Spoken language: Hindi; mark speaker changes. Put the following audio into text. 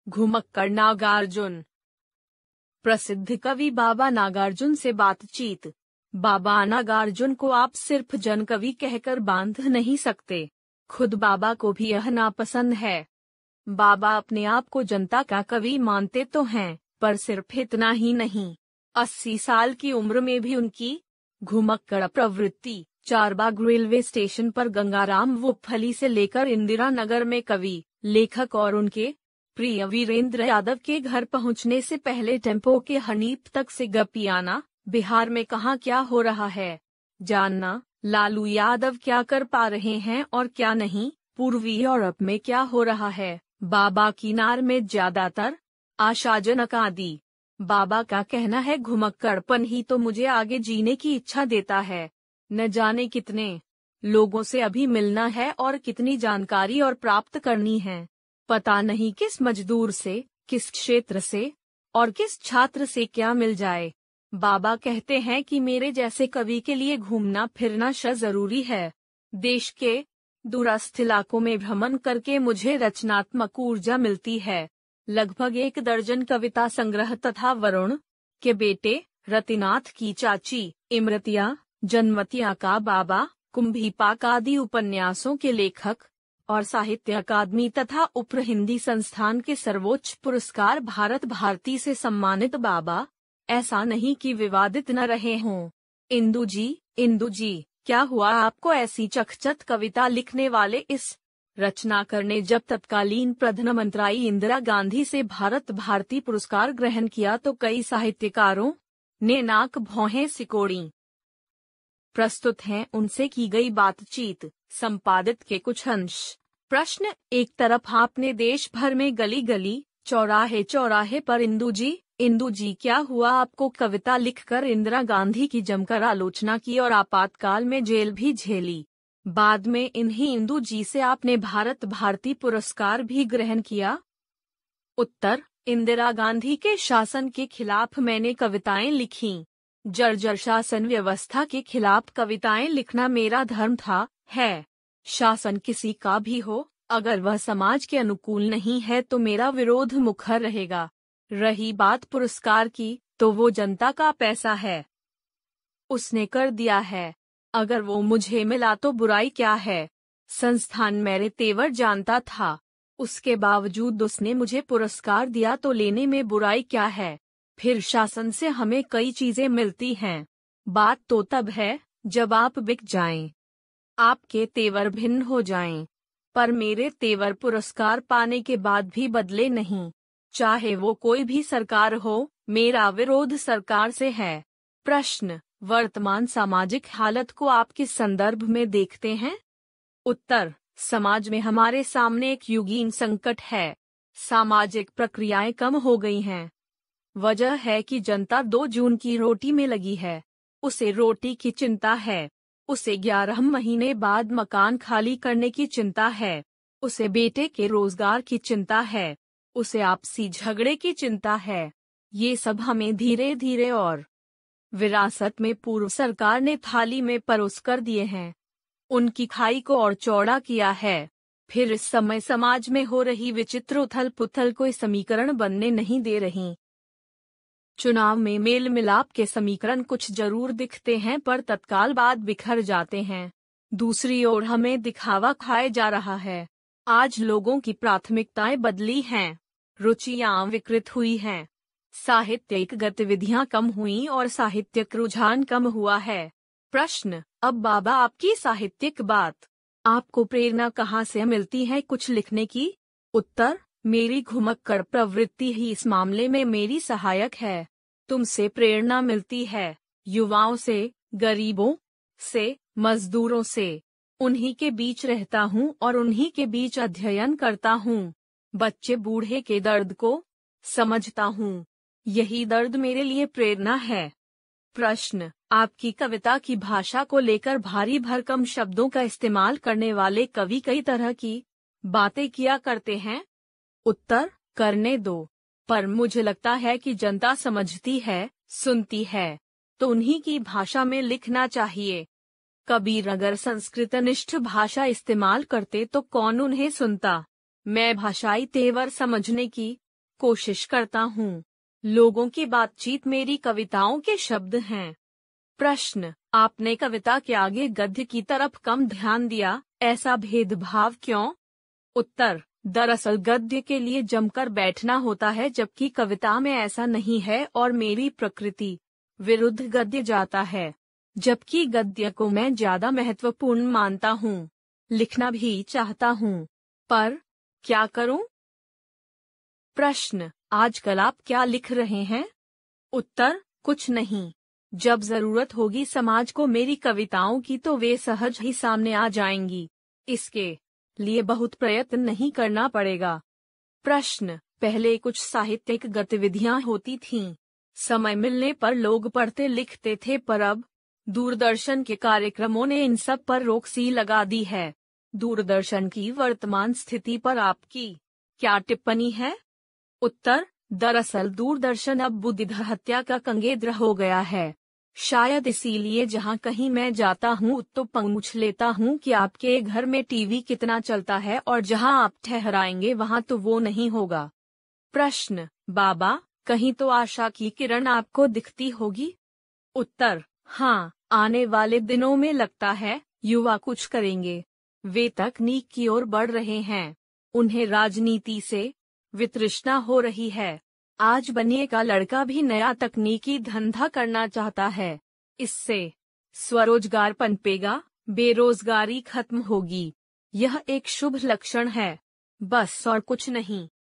Speaker 1: घुमक्कड़ नागार्जुन। प्रसिद्ध कवि बाबा नागार्जुन से बातचीत। बाबा नागार्जुन को आप सिर्फ जनकवि कहकर बांध नहीं सकते, खुद बाबा को भी यह नापसंद है। बाबा अपने आप को जनता का कवि मानते तो हैं, पर सिर्फ इतना ही नहीं, 80 साल की उम्र में भी उनकी घुमक्कड़ प्रवृत्ति। चारबाग रेलवे स्टेशन पर गंगाराम वुफली से लेकर इंदिरा नगर में कवि, लेखक और उनके प्रिय वीरेंद्र यादव के घर पहुंचने से पहले टेम्पो के हनीफ तक से गपियाना। बिहार में कहाँ क्या हो रहा है, जानना। लालू यादव क्या कर पा रहे हैं और क्या नहीं। पूर्वी यूरोप में क्या हो रहा है, बाबा की नार में ज्यादातर आशाजनक आदि। बाबा का कहना है घुमक्कड़पन ही तो मुझे आगे जीने की इच्छा देता है। न जाने कितने लोगों से अभी मिलना है और कितनी जानकारी और प्राप्त करनी है। पता नहीं किस मजदूर से, किस क्षेत्र से और किस छात्र से क्या मिल जाए। बाबा कहते हैं कि मेरे जैसे कवि के लिए घूमना फिरना जरूरी है। देश के दूरस्थ इलाकों में भ्रमण करके मुझे रचनात्मक ऊर्जा मिलती है। लगभग 1 दर्जन कविता संग्रह तथा वरुण के बेटे रतिनाथ की चाची इमरतिया, जन्मतिया का बाबा, कुंभीपाक आदि उपन्यासों के लेखक और साहित्य अकादमी तथा उप्र हिंदी संस्थान के सर्वोच्च पुरस्कार भारत भारती से सम्मानित बाबा। ऐसा नहीं कि विवादित न रहे हों। इंदु जी, क्या हुआ आपको ऐसी चकचक कविता लिखने वाले इस रचनाकार ने जब तत्कालीन प्रधानमंत्री इंदिरा गांधी से भारत भारती पुरस्कार ग्रहण किया तो कई साहित्यकारों ने नाक भौहें सिकोड़ी। प्रस्तुत हैं उनसे की गई बातचीत, संपादित के कुछ अंश। प्रश्न। एक तरफ आपने देश भर में गली गली, चौराहे चौराहे पर इंदु जी क्या हुआ आपको कविता लिखकर इंदिरा गांधी की जमकर आलोचना की और आपातकाल में जेल भी झेली। बाद में इन्हीं इंदु जी से आपने भारत भारती पुरस्कार भी ग्रहण किया। उत्तर। इंदिरा गांधी के शासन के खिलाफ मैंने कविताएं लिखीं। जर्जर शासन व्यवस्था के खिलाफ कविताएं लिखना मेरा धर्म था, है। शासन किसी का भी हो, अगर वह समाज के अनुकूल नहीं है तो मेरा विरोध मुखर रहेगा। रही बात पुरस्कार की, तो वो जनता का पैसा है, उसने कर दिया है। अगर वो मुझे मिला तो बुराई क्या है। संस्थान मेरे तेवर जानता था, उसके बावजूद उसने मुझे पुरस्कार दिया तो लेने में बुराई क्या है। फिर शासन से हमें कई चीजें मिलती हैं। बात तो तब है जब आप बिक जाएं, आपके तेवर भिन्न हो जाएं। पर मेरे तेवर पुरस्कार पाने के बाद भी बदले नहीं। चाहे वो कोई भी सरकार हो, मेरा विरोध सरकार से है। प्रश्न। वर्तमान सामाजिक हालत को आप किस संदर्भ में देखते हैं। उत्तर। समाज में हमारे सामने एक युगीन संकट है। सामाजिक प्रक्रियाएं कम हो गई हैं। वजह है कि जनता 2 जून की रोटी में लगी है। उसे रोटी की चिंता है, उसे 11 महीने बाद मकान खाली करने की चिंता है, उसे बेटे के रोजगार की चिंता है, उसे आपसी झगड़े की चिंता है। ये सब हमें धीरे धीरे और विरासत में पूर्व सरकार ने थाली में परोस कर दिए हैं। उनकी खाई को और चौड़ा किया है। फिर इस समय समाज में हो रही विचित्र उथल पुथल कोई समीकरण बनने नहीं दे रही। चुनाव में मेल मिलाप के समीकरण कुछ जरूर दिखते हैं पर तत्काल बाद बिखर जाते हैं। दूसरी ओर हमें दिखावा खाए जा रहा है। आज लोगों की प्राथमिकताएं बदली हैं, रुचियां विकृत हुई हैं, साहित्यिक गतिविधियां कम हुई और साहित्यिक रुझान कम हुआ है। प्रश्न। अब बाबा आपकी साहित्यिक बात, आपको प्रेरणा कहाँ से मिलती है कुछ लिखने की। उत्तर। मेरी घुमक्कड़ प्रवृत्ति ही इस मामले में मेरी सहायक है। तुमसे प्रेरणा मिलती है, युवाओं से, गरीबों से, मजदूरों से। उन्हीं के बीच रहता हूँ और उन्हीं के बीच अध्ययन करता हूँ। बच्चे बूढ़े के दर्द को समझता हूँ। यही दर्द मेरे लिए प्रेरणा है। प्रश्न। आपकी कविता की भाषा को लेकर भारी भरकम शब्दों का इस्तेमाल करने वाले कवि कई तरह की बातें किया करते हैं। उत्तर। करने दो, पर मुझे लगता है कि जनता समझती है, सुनती है, तो उन्हीं की भाषा में लिखना चाहिए। कबीर अगर संस्कृतनिष्ठ भाषा इस्तेमाल करते तो कौन उन्हें सुनता। मैं भाषाई तेवर समझने की कोशिश करता हूँ। लोगों की बातचीत मेरी कविताओं के शब्द हैं। प्रश्न, आपने कविता के आगे गद्य की तरफ कम ध्यान दिया, ऐसा भेदभाव क्यों? उत्तर, दरअसल गद्य के लिए जमकर बैठना होता है जबकि कविता में ऐसा नहीं है और मेरी प्रकृति विरुद्ध गद्य जाता है। जबकि गद्य को मैं ज्यादा महत्वपूर्ण मानता हूँ। लिखना भी चाहता हूँ, पर क्या करूँ? प्रश्न, आजकल आप क्या लिख रहे हैं? उत्तर, कुछ नहीं। जब जरूरत होगी समाज को मेरी कविताओं की तो वे सहज ही सामने आ जाएंगी। इसके लिए बहुत प्रयत्न नहीं करना पड़ेगा। प्रश्न, पहले कुछ साहित्यिक गतिविधियां होती थीं। समय मिलने पर लोग पढ़ते लिखते थे, पर अब दूरदर्शन के कार्यक्रमों ने इन सब पर रोक सी लगा दी है। दूरदर्शन की वर्तमान स्थिति पर आपकी क्या टिप्पणी है? उत्तर, दरअसल दूरदर्शन अब बुद्धिधर हत्या का कंगेद्र हो गया है। शायद इसीलिए जहां कहीं मैं जाता हूं तो पूछ लेता हूं कि आपके घर में टीवी कितना चलता है, और जहां आप ठहराएंगे वहां तो वो नहीं होगा। प्रश्न, बाबा, कहीं तो आशा की किरण आपको दिखती होगी? उत्तर, हाँ, आने वाले दिनों में लगता है युवा कुछ करेंगे। वे तकनीक की ओर बढ़ रहे हैं। उन्हें राजनीति से वितृष्णा हो रही है। आज बनिए का लड़का भी नया तकनीकी धंधा करना चाहता है। इससे स्वरोजगार पनपेगा, बेरोजगारी खत्म होगी। यह एक शुभ लक्षण है, बस और कुछ नहीं।